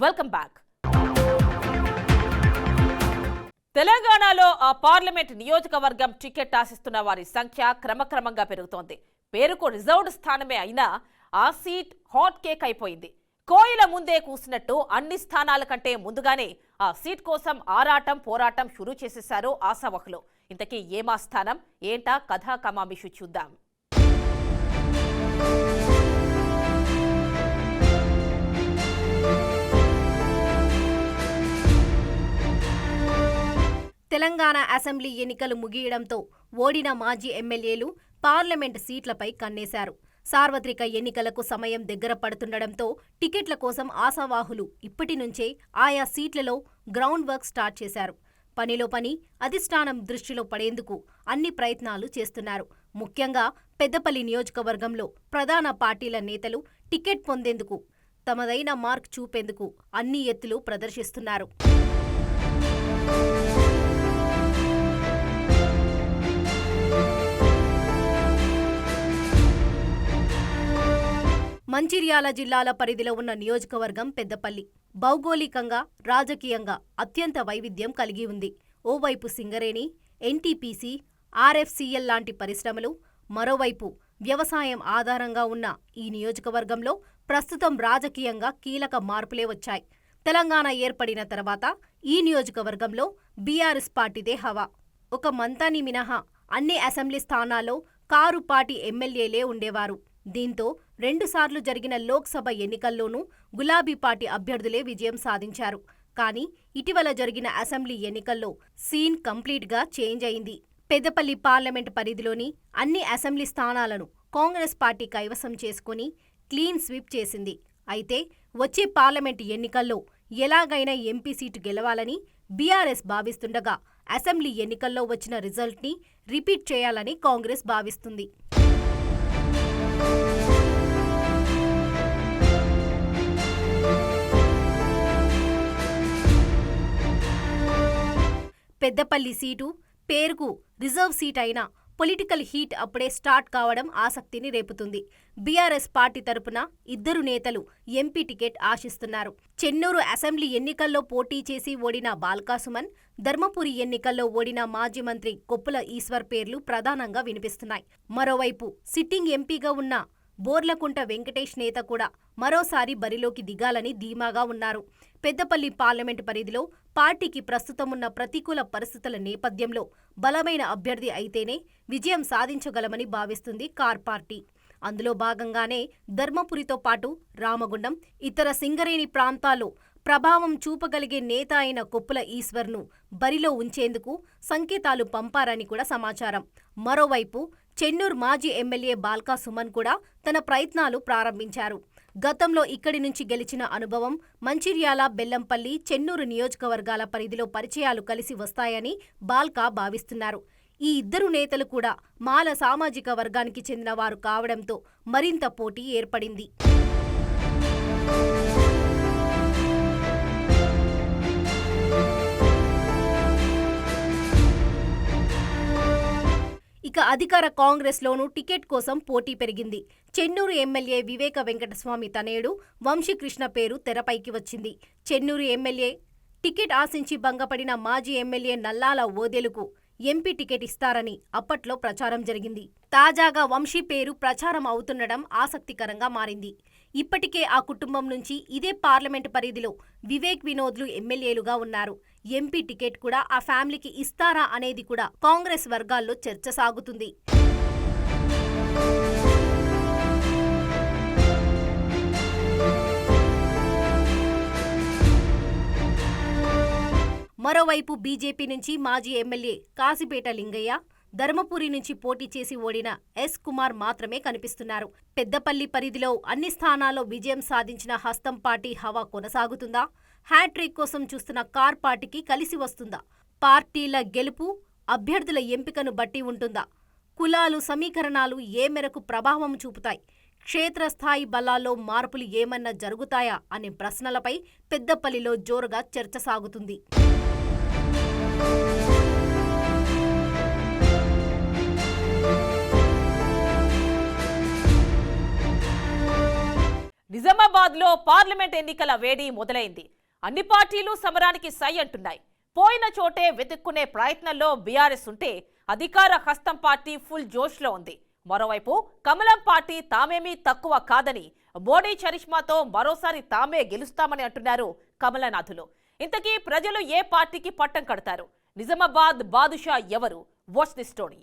Welcome back. తెలంగాణలో ఆ parliament నియోజకవర్గం టికెట్ ఆశిస్తున్న వారి సంఖ్య క్రమక్రమంగా పెరుగుతోంది. పేరుకు రిజర్వ్డ్ స్థానమే అయినా ఆ సీట్ హాట్ కేక్ అయిపోయింది. కోయిల ముందే కూసినట్టు అన్ని స్థానాల కంటే ముందుగానే ఆ సీట్ కోసం ఆరాటం పోరాటం షురూ చేసేశారు ఆశావహులు. ఇంతకీ ఏమా స్థానం ఏంటా కథా కమామిషు చూద్దాం. తెలంగాణ అసెంబ్లీ ఎన్నికలు ముగియడంతో ఓడిన మాజీ ఎమ్మెల్యేలు పార్లమెంట్ సీట్లపై కన్నేశారు. సార్వత్రిక ఎన్నికలకు సమయం దగ్గర పడుతుండటంతో టికెట్ల కోసం ఆశావాహులు ఇప్పటి నుంచే ఆయా సీట్లలో గ్రౌండ్ వర్క్ స్టార్ట్ చేశారు. పనిలో పని అధిష్టానం దృష్టిలో పడేందుకు అన్ని ప్రయత్నాలు చేస్తున్నారు. ముఖ్యంగా పెద్దపల్లి నియోజకవర్గంలో ప్రధాన పార్టీల నేతలు టికెట్ పొందేందుకు తమదైన మార్క్ చూపేందుకు అన్ని ఎత్తులు ప్రదర్శిస్తున్నారు. మంచిర్యాల జిల్లాల పరిధిలో ఉన్న నియోజకవర్గం పెద్దపల్లి. భౌగోళికంగా, రాజకీయంగా అత్యంత వైవిధ్యం కలిగి ఉంది. ఓవైపు సింగరేణి, ఎన్టీపీసీ, ఆర్ఎఫ్సీఎల్ లాంటి పరిశ్రమలు, మరోవైపు వ్యవసాయం ఆధారంగా ఉన్న ఈ నియోజకవర్గంలో ప్రస్తుతం రాజకీయంగా కీలక మార్పులే వచ్చాయి. తెలంగాణ ఏర్పడిన తర్వాత ఈ నియోజకవర్గంలో బీఆర్ఎస్ పార్టీదే హవా. ఒక మంతాని మినహా అన్ని అసెంబ్లీ స్థానాల్లో కారు పార్టీ ఎమ్మెల్యేలే ఉండేవారు. దీంతో 2 సార్లు జరిగిన లోక్సభ ఎన్నికల్లోనూ గులాబీ పార్టీ అభ్యర్థులే విజయం సాధించారు. కానీ ఇటీవల జరిగిన అసెంబ్లీ ఎన్నికల్లో సీన్ కంప్లీట్గా చేంజ్ అయింది. పెద్దపల్లి పార్లమెంట్ పరిధిలోని అన్ని అసెంబ్లీ స్థానాలను కాంగ్రెస్ పార్టీ కైవసం చేసుకుని క్లీన్ స్వీప్ చేసింది. అయితే వచ్చే పార్లమెంటు ఎన్నికల్లో ఎలాగైనా ఎంపీ సీటు గెలవాలని బీఆర్ఎస్ భావిస్తుండగా అసెంబ్లీ ఎన్నికల్లో వచ్చిన రిజల్ట్ని రిపీట్ చేయాలని కాంగ్రెస్ భావిస్తుంది. పెద్దపల్లి సీటు పేరుకు రిజర్వ్ సీట్ అయినా పొలిటికల్ హీట్ అప్పుడే స్టార్ట్ కావడం ఆసక్తిని రేపుతుంది. బీఆర్ఎస్ పార్టీ తరపున 2 నేతలు ఎంపీ టికెట్ ఆశిస్తున్నారు. చెన్నూరు అసెంబ్లీ ఎన్నికల్లో పోటీ చేసి ఓడిన బాల్కాసుమన్, ధర్మపురి ఎన్నికల్లో ఓడిన మాజీ మంత్రి కొప్పుల ఈశ్వర్ పేర్లు ప్రధానంగా వినిపిస్తున్నాయి. మరోవైపు సిట్టింగ్ ఎంపీగా ఉన్న బోర్లకుంట వెంకటేష్ నేత కూడా మరోసారి బరిలోకి దిగాలని ధీమాగా ఉన్నారు. పెద్దపల్లి పార్లమెంటు పరిధిలో పార్టీకి ప్రస్తుతం ఉన్న ప్రతికూల పరిస్థితుల నేపథ్యంలో బలమైన అభ్యర్థి అయితేనే విజయం సాధించగలమని భావిస్తుంది కార్ పార్టీ. అందులో భాగంగానే ధర్మపురితో పాటు రామగుండం, ఇతర సింగరేణి ప్రాంతాల్లో ప్రభావం చూపగలిగే నేత అయిన కొప్పుల ఈశ్వర్ను బరిలో ఉంచేందుకు సంకేతాలు పంపారని కూడా సమాచారం. మరోవైపు చెన్నూరు మాజీ ఎమ్మెల్యే బాల్కా సుమన్ కూడా తన ప్రయత్నాలు ప్రారంభించారు. గతంలో ఇక్కడి నుంచి గెలిచిన అనుభవం, మంచిర్యాల, బెల్లంపల్లి, చెన్నూరు నియోజకవర్గాల పరిధిలో పరిచయాలు కలిసి వస్తాయని బాల్కా భావిస్తున్నారు. ఈ 2 నేతలు కూడా మాల సామాజిక వర్గానికి చెందిన వారు కావడంతో మరింత పోటీ ఏర్పడింది. ఇక అధికార కాంగ్రెస్లోనూ టికెట్ కోసం పోటీ పెరిగింది. చెన్నూరు ఎమ్మెల్యే వివేక వెంకటస్వామి తనయుడు వంశీకృష్ణ పేరు తెరపైకి వచ్చింది. చెన్నూరు ఎమ్మెల్యే టికెట్ ఆశించి భంగపడిన మాజీ ఎమ్మెల్యే నల్లాల ఓదెలుకు ఎంపీ టికెట్ ఇస్తారని అప్పట్లో ప్రచారం జరిగింది. తాజాగా వంశీ పేరు ప్రచారం అవుతుండడం ఆసక్తికరంగా మారింది. ఇప్పటికే ఆ కుటుంబం నుంచి ఇదే పార్లమెంటు పరిధిలో వివేక్ వినోద్లు ఎమ్మెల్యేలుగా ఉన్నారు. ఎంపీ టికెట్ కూడా ఆ ఫ్యామిలీకి ఇస్తారా అనేది కూడా కాంగ్రెస్ వర్గాల్లో చర్చ సాగుతుంది. మరోవైపు బీజేపీ నుంచి మాజీ ఎమ్మెల్యే కాశీపేట లింగయ్య, ధర్మపురి నుంచి పోటీ చేసి ఓడిన ఎస్ కుమార్ మాత్రమే కనిపిస్తున్నారు. పెద్దపల్లి పరిధిలో అన్ని స్థానాల్లో విజయం సాధించిన హస్తం పార్టీ హవా కొనసాగుతుందా? హ్యాట్రిక్ కోసం చూస్తున్న కార్ పార్టీకి కలిసి వస్తుందా? పార్టీల గెలుపు అభ్యర్థుల ఎంపికను బట్టి ఉంటుందా? కులాలు సమీకరణాలు ఏ మేరకు ప్రభావం చూపుతాయి? క్షేత్రస్థాయి బలాల్లో మార్పులు ఏమన్నా జరుగుతాయా అనే ప్రశ్నలపై పెద్దపల్లిలో జోరుగా చర్చ సాగుతుంది. నిజామాబాద్ నిజామాబాద్లో పార్లమెంట్ ఎన్నికల వేడి మొదలైంది. అన్ని పార్టీలు సమరానికి సై అంటున్నాయి. పోయిన చోటే వెతుక్కునే ప్రయత్నంలో బీఆర్ఎస్ ఉంటే అధికార హస్తం పార్టీ ఫుల్ జోష్లో ఉంది. మరోవైపు కమలం పార్టీ తామేమీ తక్కువ కాదని, మోడీ చరిష్మాతో మరోసారి తామే గెలుస్తామని అంటున్నారు కమలనాథులు. ఇంతకీ ప్రజలు ఏ పార్టీకి పట్టం కడతారు? నిజామాబాద్ బాదుషా ఎవరు? Watch the story.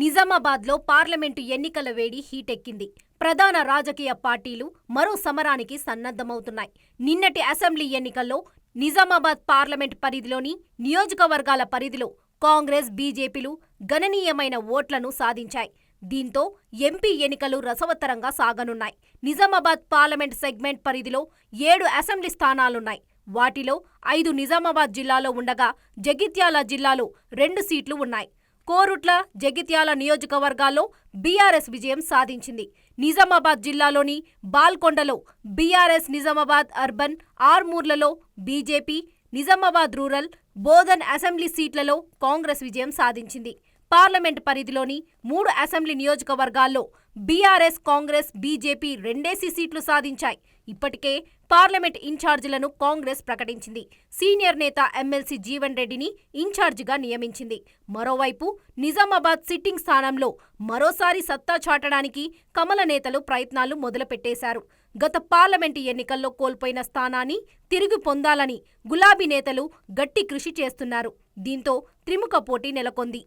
నిజామాబాద్లో పార్లమెంటు ఎన్నికల వేడి హీటెక్కింది. ప్రధాన రాజకీయ పార్టీలు మరో సమరానికి సన్నద్ధమవుతున్నాయి. నిన్నటి అసెంబ్లీ ఎన్నికల్లో నిజామాబాద్ పార్లమెంట్ పరిధిలోని నియోజకవర్గాల పరిధిలో కాంగ్రెస్, బీజేపీలు గణనీయమైన ఓట్లను సాధించాయి. దీంతో ఎంపీ ఎన్నికలు రసవత్తరంగా సాగనున్నాయి. నిజామాబాద్ పార్లమెంట్ సెగ్మెంట్ పరిధిలో 7 అసెంబ్లీ స్థానాలున్నాయి. వాటిలో 5 నిజామాబాద్ జిల్లాలో ఉండగా జగిత్యాల జిల్లాలో 2 సీట్లు ఉన్నాయి. కోరుట్ల, జగిత్యాల నియోజకవర్గాల్లో బీఆర్ఎస్ విజయం సాధించింది. నిజామాబాద్ జిల్లాలోని బాల్కొండలో బీఆర్ఎస్, నిజామాబాద్ అర్బన్, ఆర్మూర్లలో BJP, Nizamabad rural, Bodhan assembly సీట్లలో కాంగ్రెస్ విజయం సాధించింది. పార్లమెంట్ పరిధిలోని 3 అసెంబ్లీ నియోజకవర్గాల్లో బీఆర్ఎస్, కాంగ్రెస్, బీజేపీ 2 సీట్లు సాధించాయి. ఇప్పటికే పార్లమెంట్ ఇన్ఛార్జీలను కాంగ్రెస్ ప్రకటించింది. సీనియర్ నేత ఎమ్మెల్సీ జీవన్ రెడ్డిని ఇన్ఛార్జిగా నియమించింది. మరోవైపు నిజామాబాద్ సిట్టింగ్ స్థానంలో మరోసారి సత్తా చాటడానికి కమల నేతలు ప్రయత్నాలు మొదలుపెట్టేశారు. గత పార్లమెంటు ఎన్నికల్లో కోల్పోయిన స్థానాన్ని తిరిగి పొందాలని గులాబీ నేతలు గట్టి కృషి చేస్తున్నారు. దీంతో త్రిముఖ పోటీ నెలకొంది.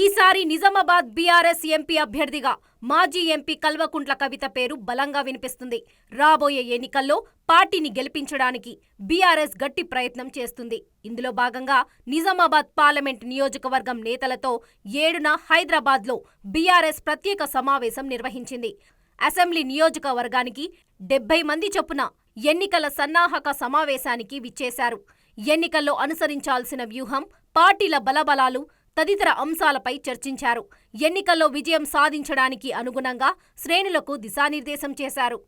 ఈసారి నిజామాబాద్ బీఆర్ఎస్ ఎంపీ అభ్యర్థిగా మాజీ ఎంపీ కల్వకుంట్ల కవిత పేరు బలంగా వినిపిస్తుంది. రాబోయే ఎన్నికల్లో పార్టీని గెలిపించడానికి బీఆర్ఎస్ గట్టి ప్రయత్నం చేస్తుంది. ఇందులో భాగంగా నిజామాబాద్ పార్లమెంట్ నియోజకవర్గం నేతలతో 7న హైదరాబాద్లో బీఆర్ఎస్ ప్రత్యేక సమావేశం నిర్వహించింది. అసెంబ్లీ నియోజకవర్గానికి 70 మంది చొప్పున ఎన్నికల సన్నాహక సమావేశానికి విచ్చేశారు. ఎన్నికల్లో అనుసరించాల్సిన వ్యూహం, పార్టీల బలబలాలు తదితర అంశాలపై చర్చించారు. ఎన్నికల్లో విజయం సాధించడానికి అనుగుణంగా శ్రేణులకు దిశానిర్దేశం చేశారు.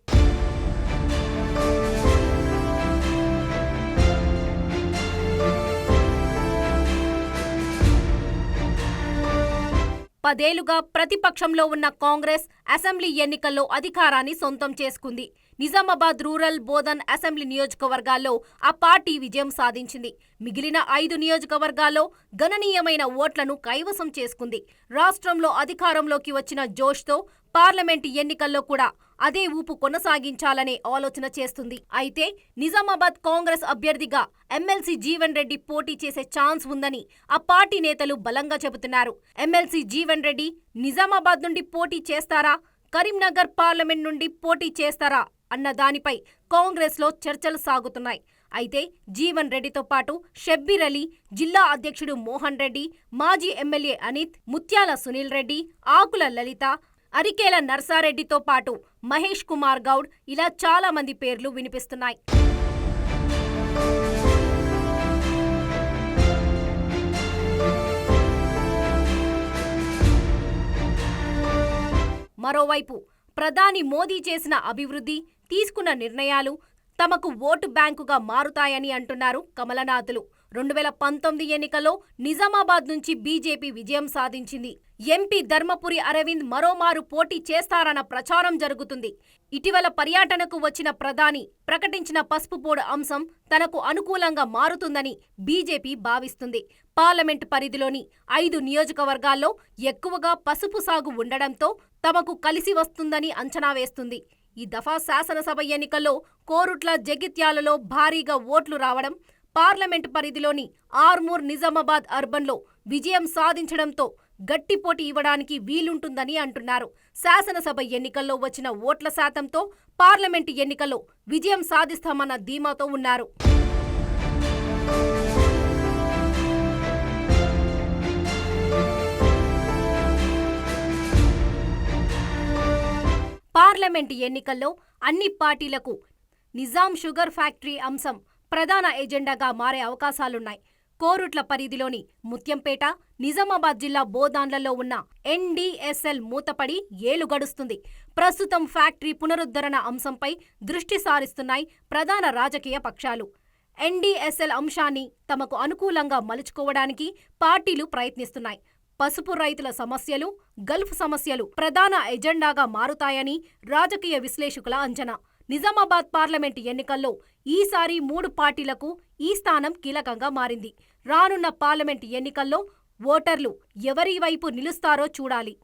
పదేళ్లుగా ప్రతిపక్షంలో ఉన్న కాంగ్రెస్ అసెంబ్లీ ఎన్నికల్లో అధికారాన్ని సొంతం చేసుకుంది. నిజామాబాద్ రూరల్, బోధన్ అసెంబ్లీ నియోజకవర్గాల్లో ఆ పార్టీ విజయం సాధించింది. మిగిలిన 5 నియోజకవర్గాల్లో గణనీయమైన ఓట్లను కైవసం చేసుకుంది. రాష్ట్రంలో అధికారంలోకి వచ్చిన జోష్తో పార్లమెంటు ఎన్నికల్లో కూడా అదే ఊపు కొనసాగించాలనే ఆలోచన చేస్తుంది. అయితే నిజామాబాద్ కాంగ్రెస్ అభ్యర్థిగా ఎమ్మెల్సీ జీవన్ రెడ్డి పోటీ చేసే ఛాన్స్ ఉందని ఆ పార్టీ నేతలు బలంగా చెబుతున్నారు. ఎమ్మెల్సీ జీవన్ రెడ్డి నిజామాబాద్ నుండి పోటీ చేస్తారా, కరీంనగర్ పార్లమెంట్ నుండి పోటీ చేస్తారా అన్న దానిపై కాంగ్రెస్లో చర్చలు సాగుతున్నాయి. అయితే జీవన్ రెడ్డితో పాటు షబ్బీర్ అలీ, జిల్లా అధ్యక్షుడు మోహన్ రెడ్డి, మాజీ ఎమ్మెల్యే అనిత్, ముత్యాల సునీల్ రెడ్డి, ఆకుల లలిత, అరికేల నర్సారెడ్డితో పాటు మహేష్ కుమార్ గౌడ్ ఇలా చాలా మంది పేర్లు వినిపిస్తున్నాయి. మరోవైపు ప్రధాని మోదీ చేసిన అభివృద్ధి, తీసుకున్న నిర్ణయాలు తమకు ఓటు బ్యాంకుగా మారుతాయని అంటున్నారు కమలనాథులు. 2019 ఎన్నికల్లో నిజామాబాద్ నుంచి బీజేపీ విజయం సాధించింది. ఎంపీ ధర్మపురి అరవింద్ మరోమారు పోటీ చేస్తారన్న ప్రచారం జరుగుతుంది. ఇటీవల పర్యటనకు వచ్చిన ప్రధాని ప్రకటించిన పసుపు బోర్డు అంశం తనకు అనుకూలంగా మారుతుందని బీజేపీ భావిస్తుంది. పార్లమెంటు పరిధిలోని 5 నియోజకవర్గాల్లో ఎక్కువగా పసుపు సాగు ఉండడంతో తమకు కలిసి వస్తుందని అంచనా వేస్తుంది. ఈ దఫా శాసనసభ ఎన్నికల్లో కోరుట్ల, జగిత్యాలలో భారీగా ఓట్లు రావడం, పార్లమెంటు పరిధిలోని ఆర్మూర్, నిజామాబాద్ అర్బన్లో విజయం సాధించడంతో గట్టి పోటీ ఇవ్వడానికి వీలుంటుందని అంటున్నారు. శాసనసభ ఎన్నికల్లో వచ్చిన ఓట్ల శాతంతో పార్లమెంటు ఎన్నికల్లో విజయం సాధిస్తామన్న ధీమాతో ఉన్నారు. పార్లమెంటు ఎన్నికల్లో అన్ని పార్టీలకు నిజాం షుగర్ ఫ్యాక్టరీ అంశం ప్రధాన ఎజెండాగా మారే అవకాశాలున్నాయి. కోరుట్ల పరిధిలోని ముత్యంపేట, నిజామాబాద్ జిల్లా బోదాన్లలో ఉన్న NDSL మూతపడి ఏలు గడుస్తుంది. ప్రస్తుతం ఫ్యాక్టరీ పునరుద్ధరణ అంశంపై దృష్టి సారిస్తున్నాయి ప్రధాన రాజకీయ పక్షాలు. NDSL అంశాన్ని తమకు అనుకూలంగా మలుచుకోవడానికి పార్టీలు ప్రయత్నిస్తున్నాయి. పసుపు రైతుల సమస్యలు, గల్ఫ్ సమస్యలు ప్రధాన ఎజెండాగా మారుతాయని రాజకీయ విశ్లేషకుల అంచనా. నిజామాబాద్ పార్లమెంట్ ఎన్నికల్లో ఈసారి 3 పార్టీలకు ఈ స్థానం కీలకంగా మారింది. రానున్న పార్లమెంట్ ఎన్నికల్లో ఓటర్లు ఎవరి వైపు నిలుస్తారో చూడాలి.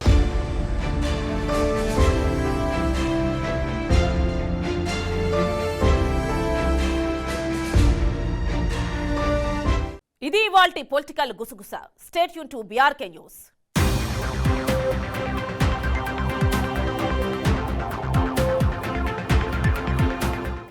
ఇది ఇవాల్టి పొలిటికల్ గుసగుస. Stay tune to BRK news.